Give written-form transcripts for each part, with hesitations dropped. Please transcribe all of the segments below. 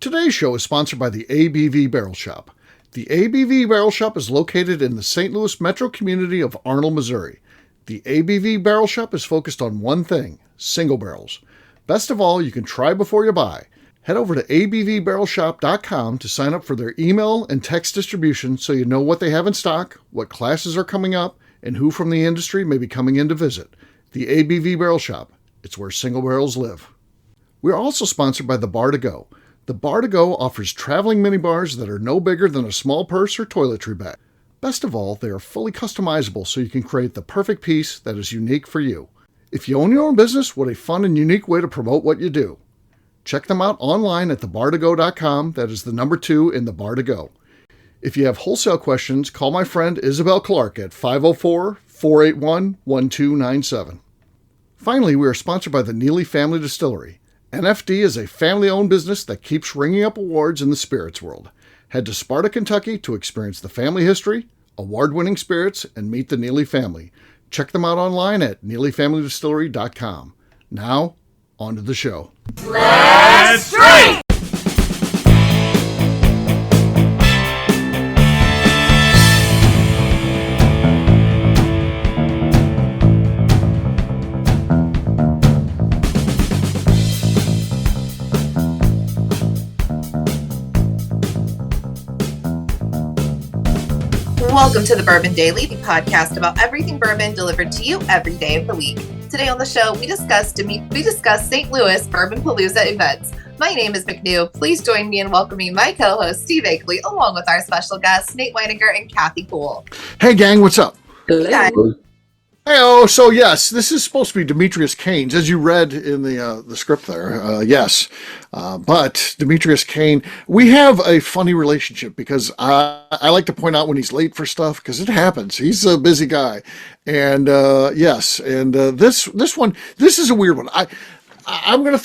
Today's show is sponsored by the ABV Barrel Shop. The ABV Barrel Shop is located in the St. Louis metro community of Arnold, Missouri. The ABV Barrel Shop is focused on one thing, single barrels. Best of all, you can try before you buy. Head over to abvbarrelshop.com to sign up for their email and text distribution so you know what they have in stock, what classes are coming up, and who from the industry may be coming in to visit. The ABV Barrel Shop. It's where single barrels live. We're also sponsored by the Bar to Go. The Bar to Go offers traveling minibars that are no bigger than a small purse or toiletry bag. Best of all, they are fully customizable so you can create the perfect piece that is unique for you. If you own your own business, what a fun and unique way to promote what you do. Check them out online at thebar2go.com. That is the number 2 in the Bar to Go. If you have wholesale questions, call my friend Isabel Clark at 504-481-1297. Finally, we are sponsored by the Neely Family Distillery. NFD is a family-owned business that keeps ringing up awards in the spirits world. Head to Sparta, Kentucky to experience the family history, award-winning spirits, and meet the Neely family. Check them out online at neelyfamilydistillery.com. Now, on to the show. Let's drink! Welcome to the Bourbon Daily, the podcast about everything bourbon delivered to you every day of the week. Today on the show, we discuss St. Louis Bourbon Palooza events. My name is McNew. Please join me in welcoming my co-host, Steve Akeley, along with our special guests, Nate Weininger and Kathy Poole. Hey, gang, what's up? Hello. Hey, so yes, this is supposed to be Demetrius Cain's, as you read in the script there. Yes, but Demetrius Cain, we have a funny relationship because I like to point out when he's late for stuff because it happens. He's a busy guy, and yes, and this is a weird one.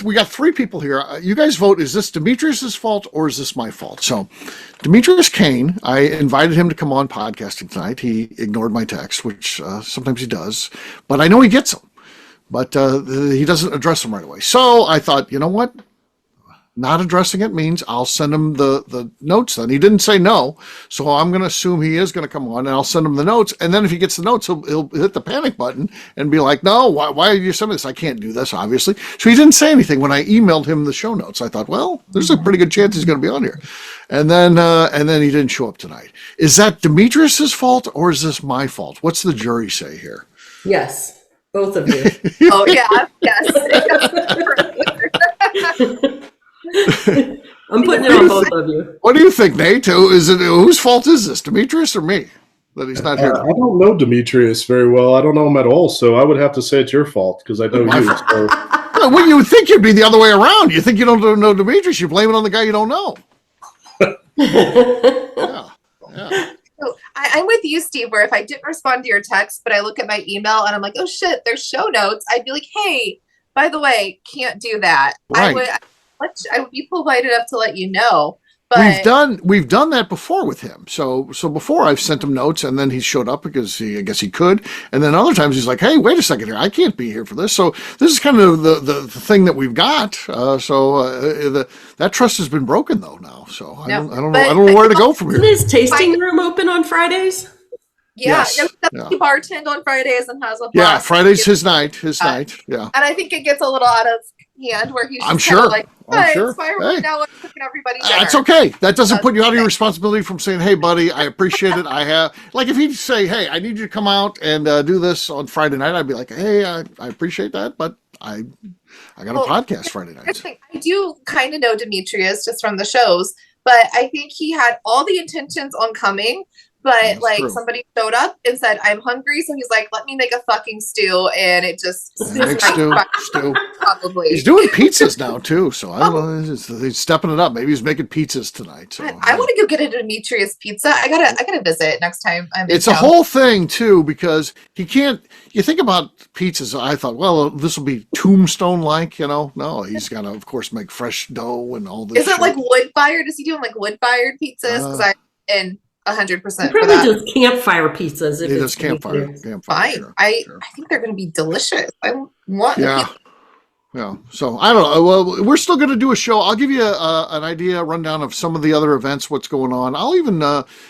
We got 3 people here. You guys vote. Is this Demetrius's fault or is this my fault? So, Demetrius Cain, I invited him to come on podcasting tonight. He ignored my text, which sometimes he does, but I know he gets them. But he doesn't address them right away. So I thought, you know what? Not addressing it means I'll send him the notes then. He didn't say no, so I'm going to assume he is going to come on, and I'll send him the notes. And then if he gets the notes, he'll hit the panic button and be like, no, why are you sending this? I can't do this, obviously. So he didn't say anything when I emailed him the show notes. I thought, well, there's a pretty good chance he's going to be on here. And then he didn't show up tonight. Is that Demetrius's fault, or is this my fault? What's the jury say here? Yes, both of you. Oh, yeah, yes. I'm putting it on both of you. What do you think, Nate? Whose fault is this, Demetrius or me, that he's not here? I don't know Demetrius very well. I don't know him at all, so I would have to say it's your fault because I know you. So. Well, you would think you'd be the other way around. You think you don't know Demetrius, you blame it on the guy you don't know. Yeah. So I'm with you, Steve, where if I didn't respond to your text, but I look at my email and I'm like, oh shit, there's show notes, I'd be like, hey, by the way, can't do that. Right. I would be polite enough to let you know. But we've done that before with him. So before I've sent him notes and then he showed up because I guess he could. And then other times he's like, hey, wait a second here. I can't be here for this. So this is kind of the thing that we've got. That trust has been broken though now. So I don't know where to go from here. Isn't his tasting room open on Fridays? Yeah, yes. He bartend on Fridays and has a yeah, Friday's his night. Yeah. And I think it gets a little out of hand where he's I'm just sure. Like, I'm sure. It's firework hey. now. I'm cooking everybody dinner. That's okay. That doesn't put you out of your responsibility from saying, hey, buddy, I appreciate it. I have, like, if he'd say, hey, I need you to come out and do this on Friday night, I'd be like, hey, I appreciate that, but I got a podcast Friday night. I do kind of know Demetrius just from the shows, but I think he had all the intentions on coming. But true. Somebody showed up and said, I'm hungry. So he's like, let me make a fucking stew. And it just stew. Probably. He's doing pizzas now too. So I don't know. He's stepping it up. Maybe he's making pizzas tonight. So I want to go get a Demetrius pizza. I gotta visit next time I'm in It's a town. whole thing too, because he can't, you think about pizzas. I thought, well, this will be Tombstone like, no, he's got to of course make fresh dough and all this. Is it like wood fired? Is he doing like wood fired pizzas? Because I'm 100% for probably that. does campfire pizzas. It is campfire. Fine. Sure. I think they're going to be delicious. I want Yeah. Yeah. So I don't know. Well, we're still going to do a show. I'll give you an idea, a rundown of some of the other events, what's going on. I'll even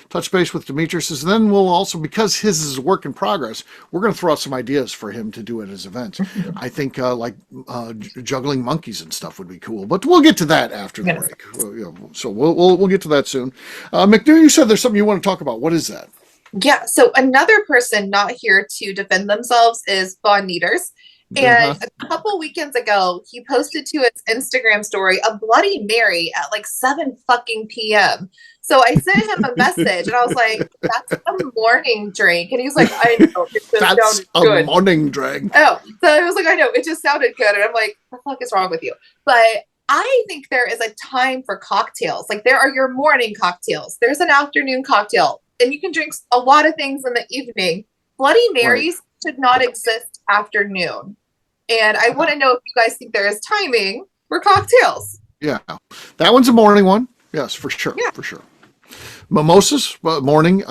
touch base with Demetrius, and then we'll also, because his is a work in progress, we're going to throw out some ideas for him to do at his events. I think juggling monkeys and stuff would be cool, but we'll get to that after the break. So we'll get to that soon. McNew, you said there's something you want to talk about. What is that? Yeah. So another person not here to defend themselves is Von Nieters. And a couple weekends ago, he posted to his Instagram story a Bloody Mary at like 7 fucking p.m. So I sent him a message and I was like, that's a morning drink. And he's like, I know. It just That's a good. morning drink. Oh, so I was like, I know. It just sounded good. And I'm like, what the fuck is wrong with you? But I think there is a time for cocktails. Like there are your morning cocktails. There's an afternoon cocktail. And you can drink a lot of things in the evening. Bloody Marys should not exist afternoon. And I want to know if you guys think there is timing for cocktails. Yeah. That one's a morning one. Yes, for sure. Yeah. For sure. Mimosas, morning.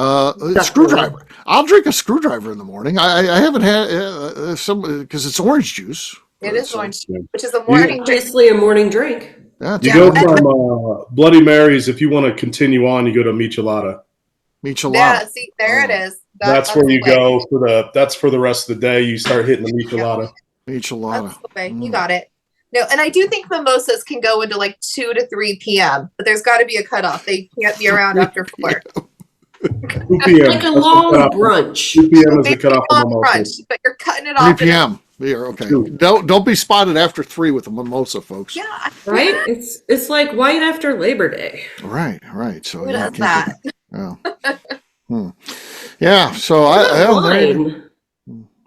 Screwdriver. I'll drink a screwdriver in the morning. I haven't had some because it's orange juice. It is orange juice, which is a morning drink. Obviously a morning drink. Yeah, you go from Bloody Marys, if you want to continue on, you go to Michelada. Michelada. Yeah, see, there it is. That's where you go that's for the rest of the day. You start hitting the Michelada. Michelada. That's the way. You got it. No, and I do think mimosas can go into like 2 to 3 p.m., but there's got to be a cutoff. They can't be around after 4. 2 p.m. Like a long brunch. 2 p.m. is the cutoff for brunch, but you're cutting it off. 3 p.m. You're okay. Don't be spotted after 3 with a mimosa, folks. Yeah. Right? It's like wine after Labor Day. Right. So Who does that? Yeah. So wine.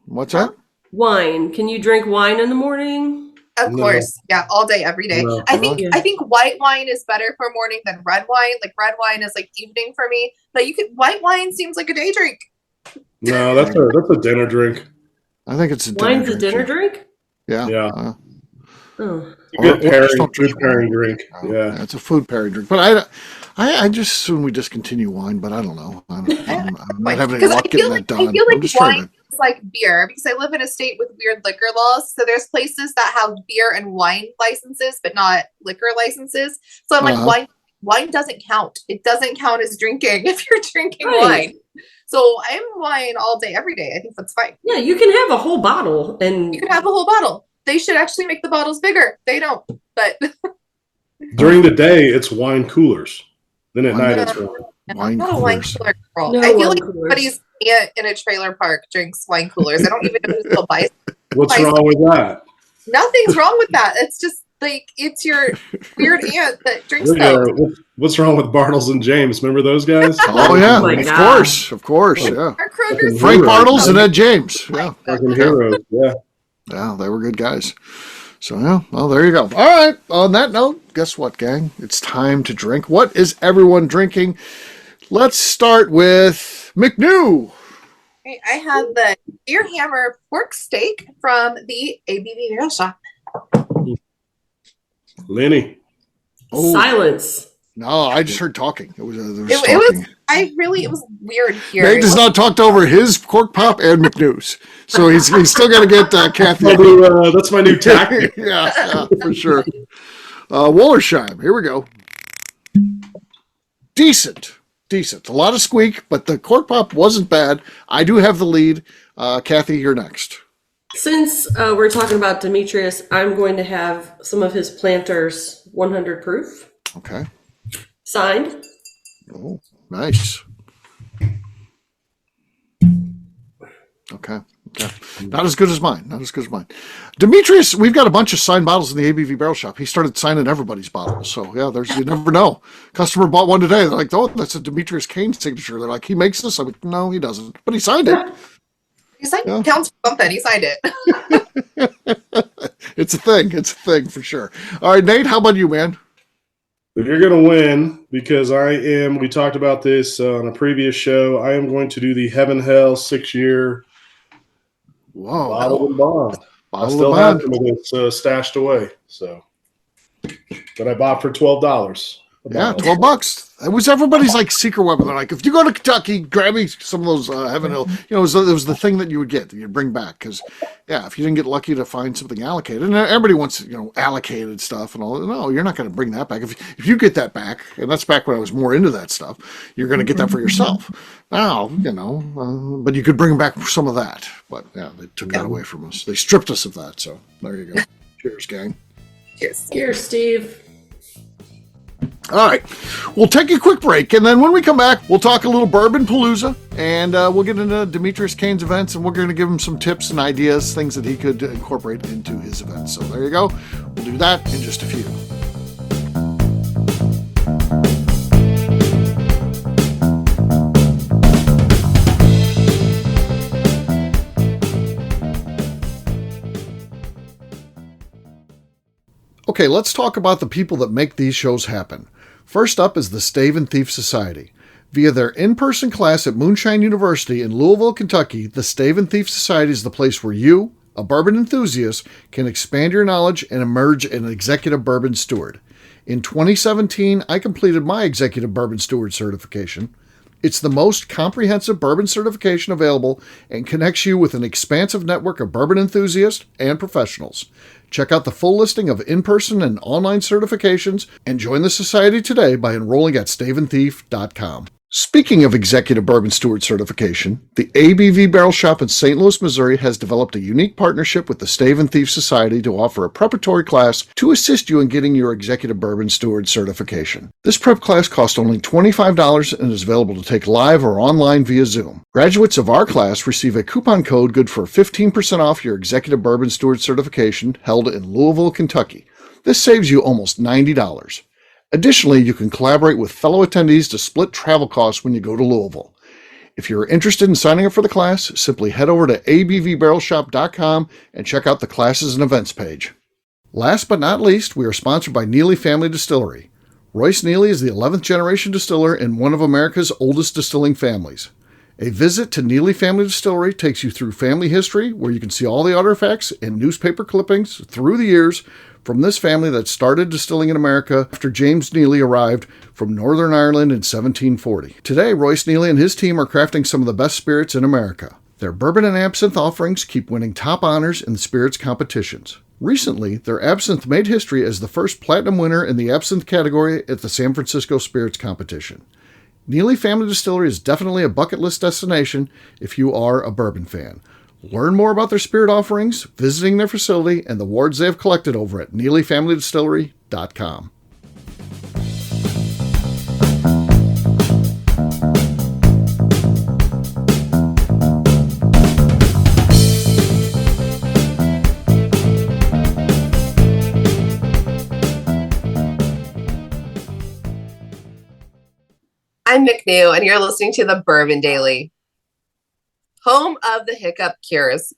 What's that? Wine. Can you drink wine in the morning? Of course. Yeah, all day, every day. No. I think white wine is better for morning than red wine. Like red wine is like evening for me. But white wine seems like a day drink. No, that's a dinner drink. I think it's a dinner Wine's drink. a dinner drink? Yeah. Oh. Good pairing drink. Yeah. It's a food pairing drink. But I just assume we discontinue wine, but I don't know. I'm not having any luck getting that done. I feel I'm like just trying wine is like beer because I live in a state with weird liquor laws. So there's places that have beer and wine licenses, but not liquor licenses. So I'm like, wine doesn't count. It doesn't count as drinking if you're drinking wine. So I'm wine all day, every day. I think that's fine. Yeah, you can have a whole bottle. And you can have a whole bottle. They should actually make the bottles bigger. They don't. But during the day, it's wine coolers. Then at night, it's wine. I'm not a wine cooler girl. No I feel like coolers. somebody's aunt in a trailer park drinks wine coolers. I don't even know who still buys them. What's wrong with that? Nothing's wrong with that. It's just like it's your weird aunt that drinks those. What's wrong with Bartles and James? Remember those guys? Oh yeah, my of God. course, yeah. Our Kroger's Frank Bartles and Ed James. Yeah. Fucking heroes. Yeah. Yeah, they were good guys. So, yeah, well, there you go. All right. On that note, guess what, gang? It's time to drink. What is everyone drinking? Let's start with McNew. I have the Deer Hammer pork steak from the ABV Barrel Shop. Lenny. Oh, Silence. no, I just heard talking. It was It was weird here. Nate has not talked over his cork pop and McNew's. So he's still got to get Kathy. That's my new tactic. yeah, for sure. Wollersheim, here we go. Decent. A lot of squeak, but the cork pop wasn't bad. I do have the lead. Kathy, you're next. Since we're talking about Demetrius, I'm going to have some of his Planters 100 proof. Okay. Signed. Oh, nice. Okay. Not as good as mine. Demetrius, we've got a bunch of signed bottles in the ABV Barrel Shop. He started signing everybody's bottles. So, yeah, you never know. Customer bought one today. They're like, oh, that's a Demetrius Kane signature. They're like, he makes this? I'm like, no, he doesn't. But he signed it. He signed it. Counts for something. He signed it. It's a thing for sure. All right, Nate, how about you, man? If you're going to win, because we talked about this on a previous show, I am going to do the Heaven Hell 6-year bottle and bond. I still have some of this stashed away, so that I bought for $12. Yeah, $12. It was everybody's like secret weapon. They're like, if you go to Kentucky, grab me some of those Heaven Hill. You know, it was the thing that you would get, that you'd bring back. Because, yeah, if you didn't get lucky to find something allocated, and everybody wants, allocated stuff and all. No, you're not going to bring that back. If you get that back, and that's back when I was more into that stuff, you're going to get that for yourself. Now, but you could bring back some of that. But yeah, they took that away from us. They stripped us of that. So there you go. Cheers, gang. Cheers, Steve. All right, we'll take a quick break, and then when we come back, we'll talk a little Bourbon Palooza, and we'll get into Demetrius Kane's events, and we're going to give him some tips and ideas, things that he could incorporate into his events. So there you go. We'll do that in just a few. Okay, let's talk about the people that make these shows happen. First up is the Stave and Thief Society. Via their in-person class at Moonshine University in Louisville, Kentucky, the Stave and Thief Society is the place where you, a bourbon enthusiast, can expand your knowledge and emerge an executive bourbon steward. In 2017, I completed my executive bourbon steward certification. It's the most comprehensive bourbon certification available and connects you with an expansive network of bourbon enthusiasts and professionals. Check out the full listing of in-person and online certifications and join the society today by enrolling at staveandthief.com. Speaking of Executive Bourbon Steward certification, the ABV Barrel Shop in St. Louis, Missouri has developed a unique partnership with the Stave and Thief Society to offer a preparatory class to assist you in getting your Executive Bourbon Steward certification. This prep class costs only $25 and is available to take live or online via Zoom. Graduates of our class receive a coupon code good for 15% off your Executive Bourbon Steward certification held in Louisville, Kentucky. This saves you almost $90. Additionally, you can collaborate with fellow attendees to split travel costs when you go to Louisville. If you're interested in signing up for the class, simply head over to abvbarrelshop.com and check out the classes and events page. Last but not least, we are sponsored by Neely Family Distillery. Royce Neely is the 11th generation distiller in one of America's oldest distilling families. A visit to Neely Family Distillery takes you through family history, where you can see all the artifacts and newspaper clippings through the years from this family that started distilling in America after James Neely arrived from Northern Ireland in 1740. Today, Royce Neely and his team are crafting some of the best spirits in America. Their bourbon and absinthe offerings keep winning top honors in the spirits competitions. Recently, their absinthe made history as the first platinum winner in the absinthe category at the San Francisco Spirits Competition. Neely Family Distillery is definitely a bucket list destination if you are a bourbon fan. Learn more about their spirit offerings, visiting their facility, and the awards they have collected over at NeelyFamilyDistillery.com. I'm McNew, and you're listening to the Bourbon Daily, home of the hiccup cures.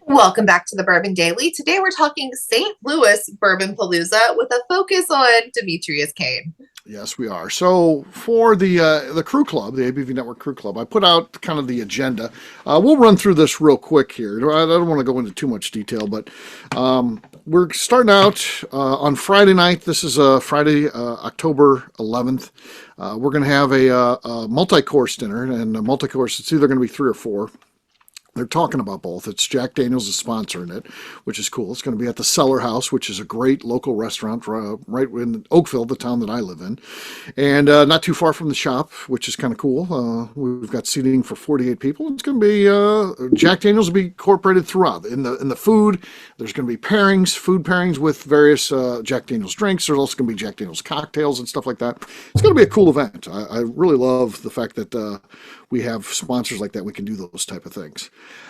Welcome back to the Bourbon Daily. Today we're talking St. Louis Bourbon Palooza with a focus on Demetrius Kane. Yes, we are. So for the crew club, the ABV Network crew club, I put out kind of the agenda. We'll run through this real quick here. I don't want to go into too much detail, but we're starting out on Friday night. This is Friday, October 11th. We're going to have a multi-course dinner, and a multi-course, it's either going to be 3 or 4. They're talking about both. It's Jack Daniels is sponsoring it, which is cool. It's going to be at the Cellar House, which is a great local restaurant right in Oakville, the town that I live in, and not too far from the shop, which is kind of cool. We've got seating for 48 people. It's going to be Jack Daniels will be incorporated throughout in the food. There's going to be food pairings with various Jack Daniels drinks. There's also going to be Jack Daniels cocktails and stuff like that. It's going to be a cool event. I really love the fact that we have sponsors like that. We can do those type of things.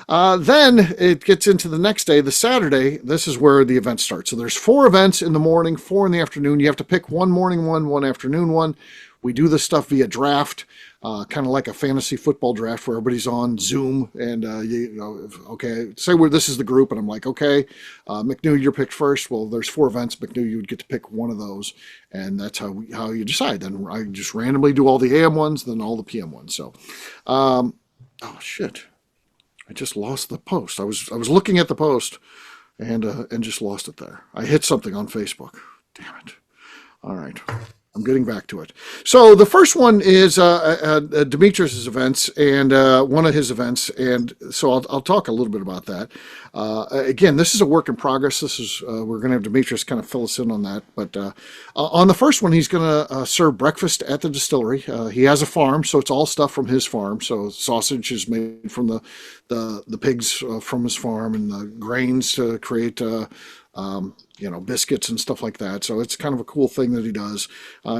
Then it gets into the next day, the Saturday. This is where the event starts. So there's 4 events in the morning, 4 in the afternoon. You have to pick one morning one afternoon one. We do this stuff via draft, kind of like a fantasy football draft where everybody's on Zoom and, okay, say this is the group, and I'm like, okay, McNew, you're picked first. Well, there's 4 events. McNew, you would get to pick one of those, and that's how you decide. Then I just randomly do all the AM ones, then all the PM ones. So, oh, shit. I just lost the post. I was looking at the post, and just lost it there. I hit something on Facebook. Damn it. All right. I'm getting back to it. So the first one is Demetrius's events and one of his events, and so I'll talk a little bit about that. Again, this is a work in progress. This is we're going to have Demetrius kind of fill us in on that. But on the first one, he's going to serve breakfast at the distillery. He has a farm, so it's all stuff from his farm. So sausage is made from the pigs from his farm, and the grains to create. Biscuits and stuff like that. So it's kind of a cool thing that he does.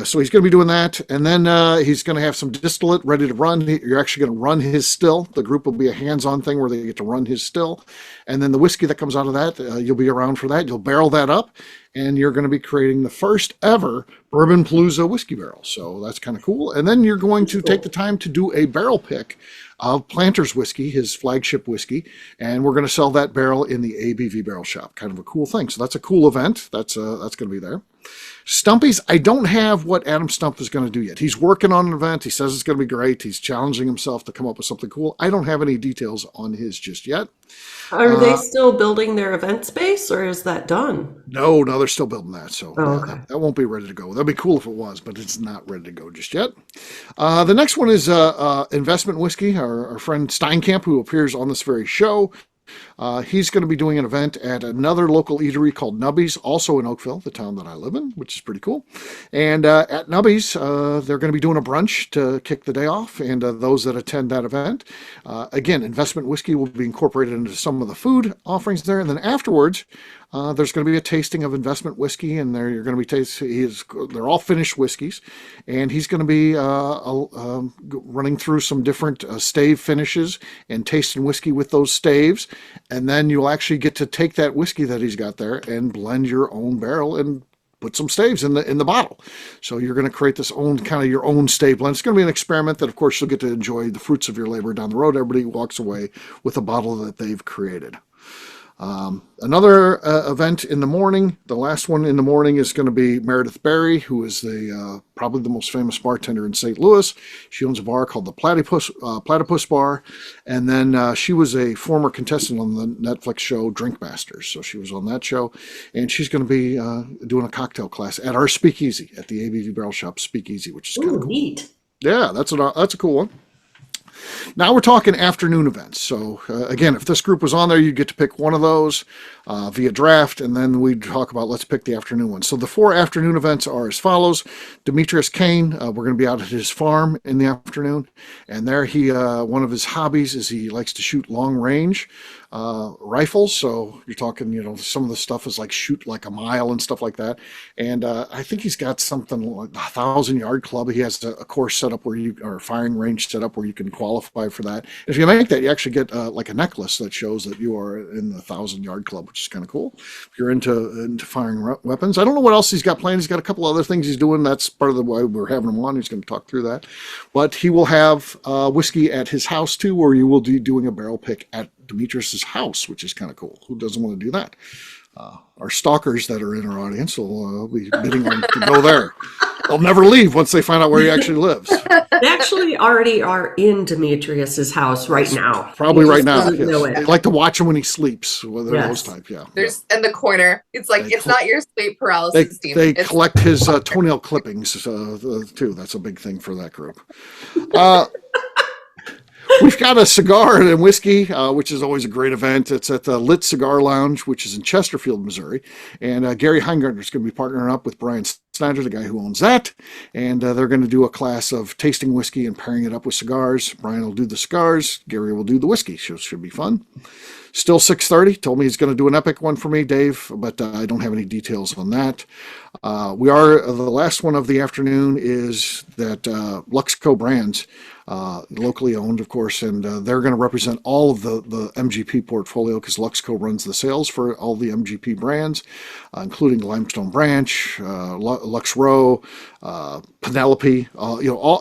So he's going to be doing that. And then he's going to have some distillate ready to run. You're actually going to run his still. The group will be a hands-on thing where they get to run his still. And then the whiskey that comes out of that, you'll be around for that. You'll barrel that up. And you're going to be creating the first ever Bourbon Palooza whiskey barrel. So that's kind of cool. And then you're going to take the time to do a barrel pick of Planter's whiskey, his flagship whiskey, and we're going to sell that barrel in the ABV Barrel Shop. Kind of a cool thing. So that's a cool event. That's going to be there. Stumpy's, I don't have what Adam Stump is going to do yet. He's working on an event. He says it's going to be great. He's challenging himself to come up with something cool. I don't have any details on his just yet. Are they still building their event space, or is that done? No, they're still building that. So okay. that won't be ready to go. That'd be cool if it was, but it's not ready to go just yet. The next one is Investment Whiskey, our friend Steinkamp, who appears on this very show. He's going to be doing an event at another local eatery called Nubby's, also in Oakville, the town that I live in, which is pretty cool. And at Nubby's, they're going to be doing a brunch to kick the day off. And those that attend that event, again, Investment Whiskey will be incorporated into some of the food offerings there. And then afterwards, there's going to be a tasting of Investment Whiskey, and there you're going to be they're all finished whiskeys, and he's going to be running through some different stave finishes and tasting whiskey with those staves, and then you'll actually get to take that whiskey that he's got there and blend your own barrel and put some staves in the bottle. So you're going to create this your own stave blend. It's going to be an experiment that, of course, you'll get to enjoy the fruits of your labor down the road. Everybody walks away with a bottle that they've created. Another event in the morning, the last one in the morning, is going to be Meredith Berry, who is probably the most famous bartender in St. Louis. She owns a bar called the Platypus Bar, and then she was a former contestant on the Netflix show Drink Masters, so she was on that show, and she's going to be doing a cocktail class at our Speakeasy, at the ABV Barrel Shop Speakeasy, which is kind of cool. Neat. Yeah, that's a cool one. Now we're talking afternoon events. So again, if this group was on there, you'd get to pick one of those via draft, and then we'd talk about let's pick the afternoon one. So the 4 afternoon events are as follows. Demetrius Kane, we're going to be out at his farm in the afternoon, and there one of his hobbies is he likes to shoot long range rifles. So you're talking, some of the stuff is like shoot like a mile and stuff like that. And I think he's got something like 1,000-yard club. He has a course set up or a firing range set up where you can qualify for that. If you make that, you actually get like a necklace that shows that you are in the 1,000-yard club, which is kind of cool. If you're into firing weapons, I don't know what else he's got planned. He's got a couple other things he's doing. That's part of the why we're having him on. He's going to talk through that. But he will have whiskey at his house too, where you will be doing a barrel pick at Demetrius's house, which is kind of cool. Who doesn't want to do that? Our stalkers that are in our audience will be bidding on to go there. They'll never leave once they find out where he actually lives. They actually already are in Demetrius's house right now. Probably right now. Yes. They like to watch him when he sleeps. Whether those type, yeah. There's in the corner. It's like it's not your sleep paralysis team. They collect his toenail clippings too. That's a big thing for that group. We've got a cigar and whiskey, which is always a great event. It's at the Lit Cigar Lounge, which is in Chesterfield, Missouri. And Gary Heingartner is going to be partnering up with Brian Snyder, the guy who owns that. And they're going to do a class of tasting whiskey and pairing it up with cigars. Brian will do the cigars. Gary will do the whiskey. Should be fun. Still 6:30. Told me he's going to do an epic one for me, Dave, but I don't have any details on that. The last one of the afternoon is that Luxco Brands, locally owned, of course, and they're going to represent all of the MGP portfolio because Luxco runs the sales for all the MGP brands, including Limestone Branch, Lux Row, Penelope,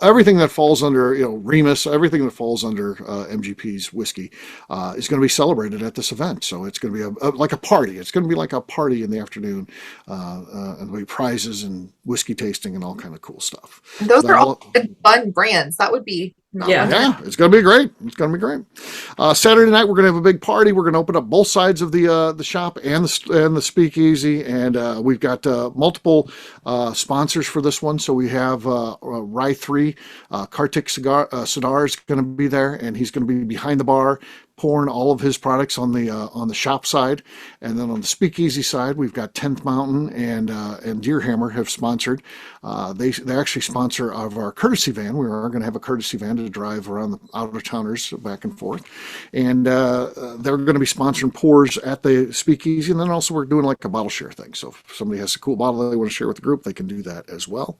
everything that falls under, Remus, everything that falls under MGP's whiskey is going to be celebrated at this event. So it's going to be like a party. It's going to be like a party in the afternoon, and there'll be prizes and whiskey tasting and all kind of cool stuff. Those are all good, fun brands. That would be Yeah. It's going to be great. It's going to be great. Saturday night, we're going to have a big party. We're going to open up both sides of the shop and the speakeasy, and we've got multiple sponsors for this one. So we have Rye 3, Kartik Sidar is going to be there, and he's going to be behind the bar pouring all of his products on the shop side, and then on the speakeasy side, we've got 10th Mountain and Deer Hammer have sponsored. They actually sponsor of our courtesy van. We are going to have a courtesy van to drive around the out-of-towners back and forth, and they're going to be sponsoring pours at the speakeasy, and then also we're doing like a bottle share thing. So if somebody has a cool bottle they want to share with the group, they can do that as well.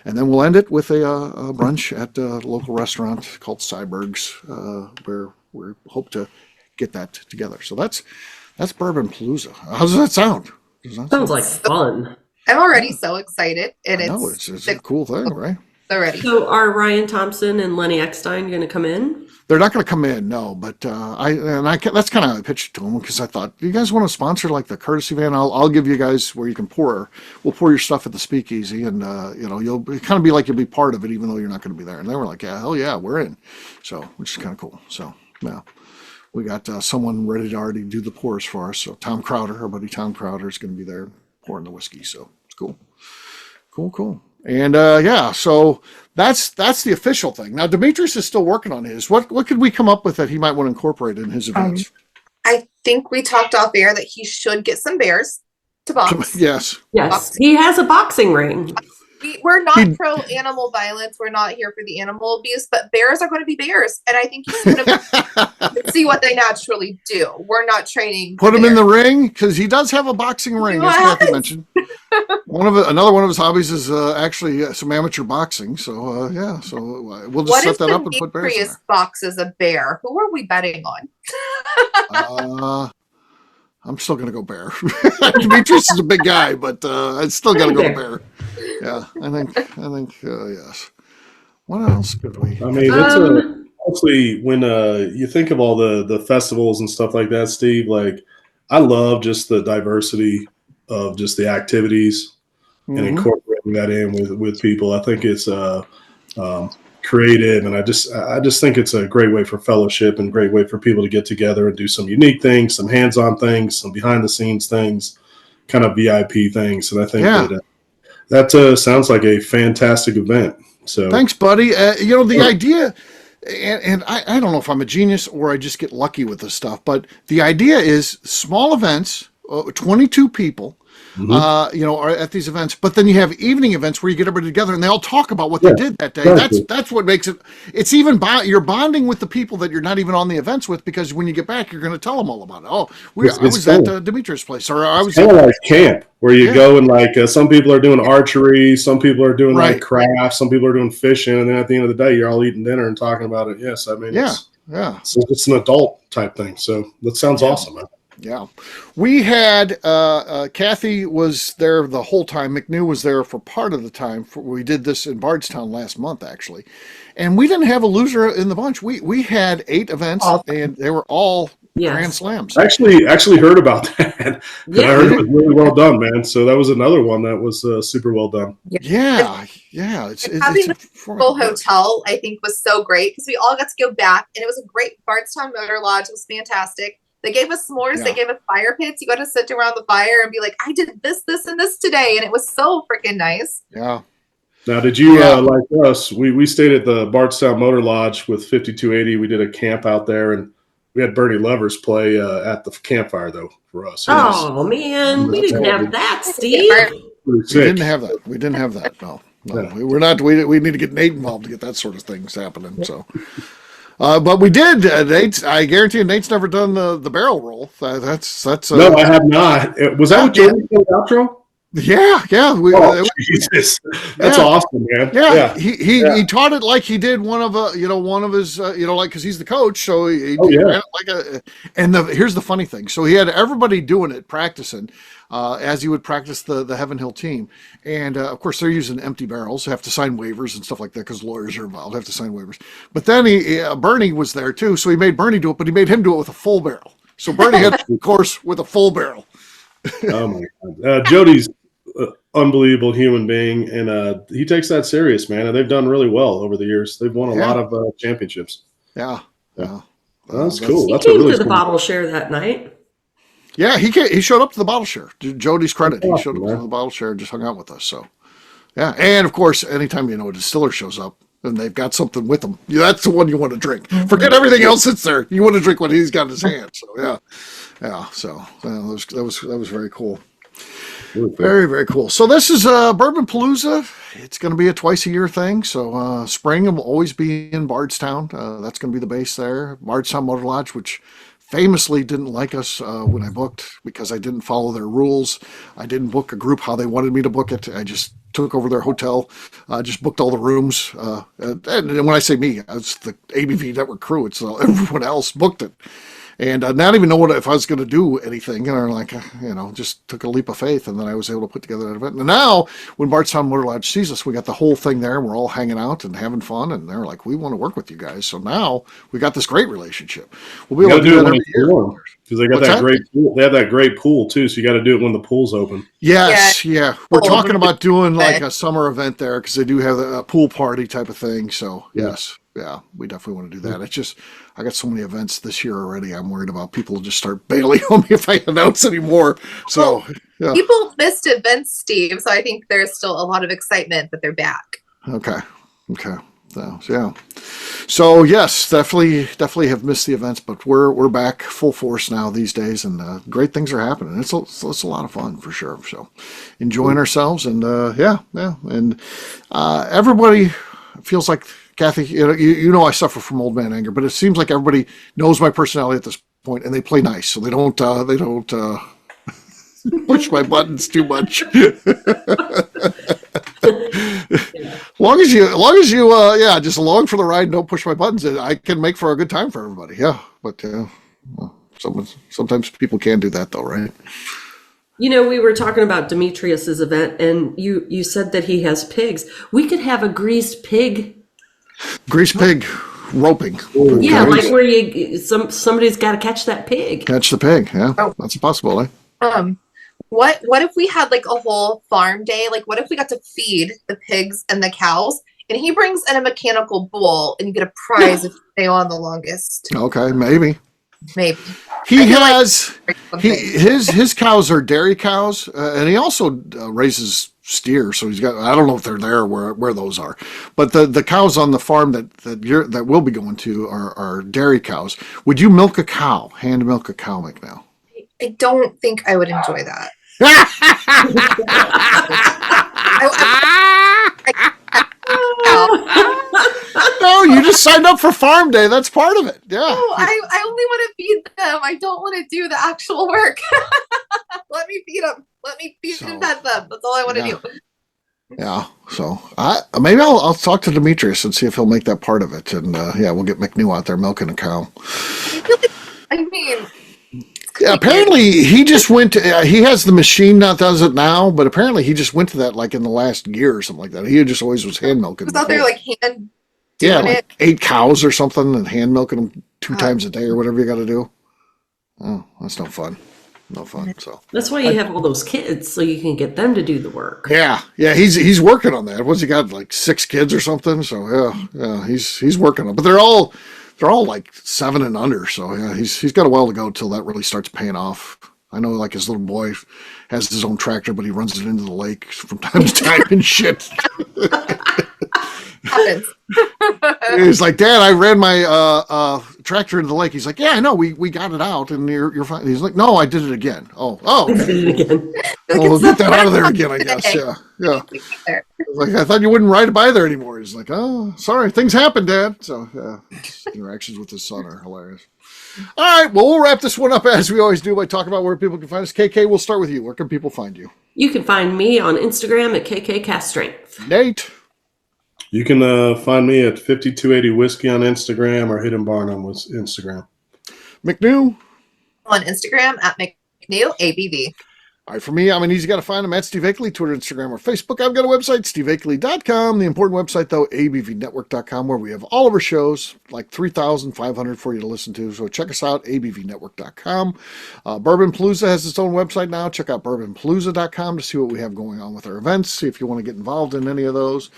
And then we'll end it with a brunch at a local restaurant called Cyberg's, where we hope to get that together. So that's Bourbon Palooza. How does that sound? Sounds like fun. I'm already so excited, and it's a cool thing, right? Already. So are Ryan Thompson and Lenny Eckstein going to come in? They're not going to come in, no. But that's kind of how I pitched it to them, because I thought, you guys want to sponsor like the courtesy van? I'll give you guys where you can pour. We'll pour your stuff at the speakeasy, and you'll kind of be like you'll be part of it, even though you're not going to be there. And they were like, yeah, hell yeah, we're in. So, which is kind of cool. So. Yeah, we got someone ready to already do the pours for us. So Tom Crowder, our buddy Tom Crowder, is going to be there pouring the whiskey. So it's cool. And so that's the official thing. Now Demetrius is still working on his. What could we come up with that he might want to incorporate in his events? I think we talked off air that he should get some bears to box. Yes. Boxing. He has a boxing ring. We're not pro animal violence. We're not here for the animal abuse, but bears are going to be bears. And I think he's going to see what they naturally do. We're not training. Put him in the ring, because he does have a boxing ring, as Kathy mentioned. Another one of his hobbies is actually some amateur boxing. So, so we'll just set that up and put bears in there. Boxes a bear. Who are we betting on? I'm still going to go bear. Demetrius is a big guy, but I still got to go bear. Yeah, I think yes. What else could we? I mean, it's honestly, when you think of all the festivals and stuff like that, Steve, like I love just the diversity of just the activities and incorporating that in with people. I think it's creative, and I just think it's a great way for fellowship and great way for people to get together and do some unique things, some hands-on things, some behind-the-scenes things, kind of VIP things. And I think that sounds like a fantastic event. So thanks, buddy. The idea, and I don't know if I'm a genius or I just get lucky with this stuff, but the idea is small events, 22 people, are at these events, but then you have evening events where you get everybody together and they all talk about what they did that day. That's what makes it. It's even you're bonding with the people that you're not even on the events with, because when you get back, you're going to tell them all about it. Oh, I was at Demetrius' place, or I was kind of like camp where you go and like some people are doing archery, some people are doing like craft, some people are doing fishing, and then at the end of the day, you're all eating dinner and talking about it. Yes, I mean, it's an adult type thing. So that sounds awesome, man. Yeah, we had Kathy was there the whole time. McNew was there for part of the time. We did this in Bardstown last month, actually, and we didn't have a loser in the bunch. We had 8 events, and they were all grand slams. I actually heard about that. I heard it was really well done, man. So that was another one that was super well done. Yeah. It's a full hotel, I think, was so great, because we all got to go back, and it was a great Bardstown Motor Lodge. It was fantastic. They gave us s'mores. Yeah. They gave us fire pits. You got to sit around the fire and be like, I did this, and this today. And it was so freaking nice. Yeah. Now, did you, like us, we stayed at the Bardstown Motor Lodge with 5280. We did a camp out there, and we had Bernie Lovers play at the campfire, though, for us. Man. We didn't have that, Steve. We didn't have that. No. We're not. We need to get Nate involved to get that sort of things happening. So. But we did. Nate's, I guarantee you, Nate's never done the barrel roll. That's. No, I have not. Was that what Jordan did outro? Yeah. Jesus, that's awesome, man. Yeah. He taught it like he did one of his, like, because he's the coach, so he ran it like and here's the funny thing. So he had everybody doing it, practicing, as he would practice the Heaven Hill team, and of course they're using empty barrels, have to sign waivers and stuff like that because lawyers are involved, have to sign waivers. But then Bernie was there too, so he made Bernie do it, but he made him do it with a full barrel. So Bernie had the course with a full barrel. Oh my God, Jody's unbelievable human being, and he takes that serious, man. And they've done really well over the years. They've won a lot of championships. Yeah. That's cool. He That's came a really to the cool bottle share that night. Yeah, he showed up to the bottle share. To Jody's credit, That's he awesome, showed up man. to the bottle share and just hung out with us. So, yeah, and of course, anytime a distiller shows up and they've got something with them, that's the one you want to drink. Forget everything else that's there. You want to drink what he's got in his hand. So, yeah. So that was very cool. Really cool. Very, very cool. So this is Bourbon Palooza. It's going to be a twice-a-year thing. So spring will always be in Bardstown. That's going to be the base there. Bardstown Motor Lodge, which famously didn't like us when I booked because I didn't follow their rules. I didn't book a group how they wanted me to book it. I just took over their hotel, just booked all the rooms. And when I say me, it's the ABV Network crew. It's everyone else booked it. And not even knowing if I was going to do anything, and I'm like, just took a leap of faith, and then I was able to put together that event. And now, when Bardstown Motor Lodge sees us, we got the whole thing there, and we're all hanging out and having fun, and they're like, we want to work with you guys. So now we got this great relationship. We'll be able to do that every year. Because they got that great pool. They have that great pool too, so you got to do it when the pool's open. Yes, yeah. We're talking about doing like a summer event there because they do have a pool party type of thing. So yes, yeah, we definitely want to do that. It's just I got so many events this year already. I'm worried about people just start bailing on me if I announce anymore. So people missed events, Steve. So I think there's still a lot of excitement that they're back. Okay. So, yeah. So yes, definitely have missed the events, but we're back full force now these days, and great things are happening. It's a lot of fun for sure. So enjoying ourselves, and and everybody feels like Kathy. You know I suffer from old man anger, but it seems like everybody knows my personality at this point, and they play nice, so they don't push my buttons too much. As long as you just along for the ride and don't push my buttons, I can make for a good time for everybody. Yeah, but sometimes people can do that though, right? We were talking about Demetrius's event, and you said that he has pigs. We could have a greased pig. Greased pig roping. Yeah, like where somebody's got to catch that pig. Catch the pig. Yeah, that's a possibility. What if we had like a whole farm day? Like, what if we got to feed the pigs and the cows, and he brings in a mechanical bull, and you get a prize if you stay on the longest? Okay, maybe. He has his cows are dairy cows, and he also raises steer. So he's got. I don't know if they're there where those are, but the cows on the farm that we'll be going to are dairy cows. Would you milk a cow? Hand milk a cow, McNew? I don't think I would enjoy that. No, you just signed up for farm day. That's part of it. Yeah. No, I only want to feed them. I don't want to do the actual work. Let me feed them. Let me feed and pet them. That's all I want to do. Yeah. So maybe I'll talk to Demetrius and see if he'll make that part of it. And we'll get McNew out there milking a cow. Yeah, apparently he just went to, he has the machine that does it now, but apparently he just went to that like in the last year or something like that. He just always was hand milking. Was out there like hand doing like 8 cows or something and hand milking them 2 times a day or whatever you got to do. Oh, that's no fun. No fun. So that's why you have all those kids, so you can get them to do the work. Yeah, he's working on that. What's he got, like 6 kids or something? So yeah, he's working on it. But they're all like 7 and under. So yeah, he's got a while to go till that really starts paying off. I know, like his little boy has his own tractor, but he runs it into the lake from time to time and shit. Happens. He's like, Dad, I ran my tractor into the lake. He's like, yeah, I know, we got it out, and you're fine. He's like, no, I did it again. Oh, I did it again. Well, we'll get that out of there again, I guess. Yeah. Like, I thought you wouldn't ride by there anymore. He's like, oh, sorry, things happen, Dad. So interactions with his son are hilarious. All right, well, we'll wrap this one up as we always do by talking about where people can find us. KK, we'll start with you. Where can people find you? You can find me on Instagram at KKCastStrength. Nate? You can find me at 5280 Whiskey on Instagram or Hidden Barn on Instagram. McNew? On Instagram at McNew ABV. All right, for me, I'm an easy guy to find. I'm at Steve Akeley, Twitter, Instagram, or Facebook. I've got a website, steveakeley.com. The important website, though, abvnetwork.com, where we have all of our shows, like 3,500 for you to listen to. So check us out, abvnetwork.com. Bourbon Palooza has its own website now. Check out bourbonpalooza.com to see what we have going on with our events, see if you want to get involved in any of those.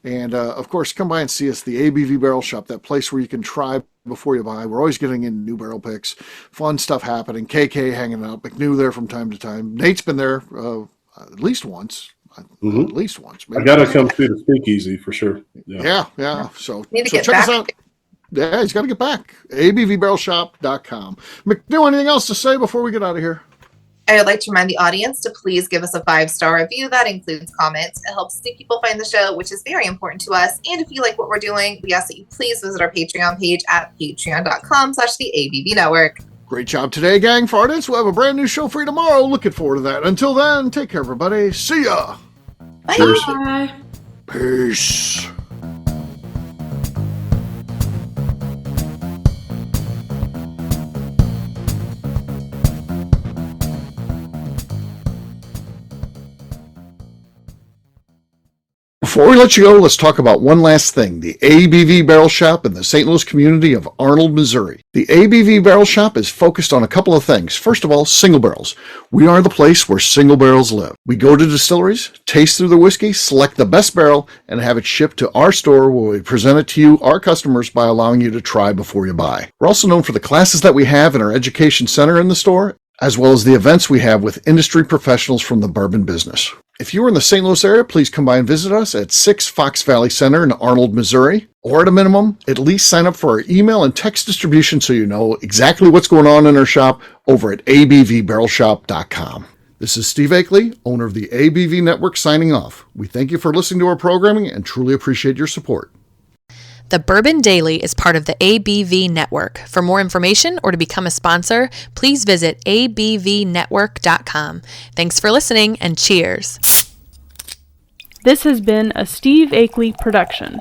And, of course, come by and see us, the ABV Barrel Shop, that place where you can try before you buy. We're always getting in new barrel picks, fun stuff happening. KK hanging out, McNew there from time to time. Nate's been there at least once. At least once. I got to come through the speakeasy for sure. Yeah. So Need to check get back. us out. Yeah, he's got to get back. abvbarrelshop.com. McNew, anything else to say before we get out of here? I would like to remind the audience to please give us a 5-star review. That includes comments. It helps new people find the show, which is very important to us. And if you like what we're doing, we ask that you please visit our Patreon page at patreon.com/theABV Network. Great job today, gang. For artists, we'll have a brand new show for you tomorrow. Looking forward to that. Until then, take care, everybody. See ya. Bye. Bye. Peace. Before we let you go, let's talk about one last thing, the ABV Barrel Shop in the St. Louis community of Arnold, Missouri. The ABV Barrel Shop is focused on a couple of things. First of all, single barrels. We are the place where single barrels live. We go to distilleries, taste through the whiskey, select the best barrel, and have it shipped to our store where we present it to you, our customers, by allowing you to try before you buy. We're also known for the classes that we have in our education center in the store, as well as the events we have with industry professionals from the bourbon business. If you are in the St. Louis area, please come by and visit us at 6 Fox Valley Center in Arnold, Missouri. Or at a minimum, at least sign up for our email and text distribution so you know exactly what's going on in our shop over at abvbarrelshop.com. This is Steve Akeley, owner of the ABV Network, signing off. We thank you for listening to our programming and truly appreciate your support. The Bourbon Daily is part of the ABV Network. For more information or to become a sponsor, please visit abvnetwork.com. Thanks for listening and cheers. This has been a Steve Akeley production.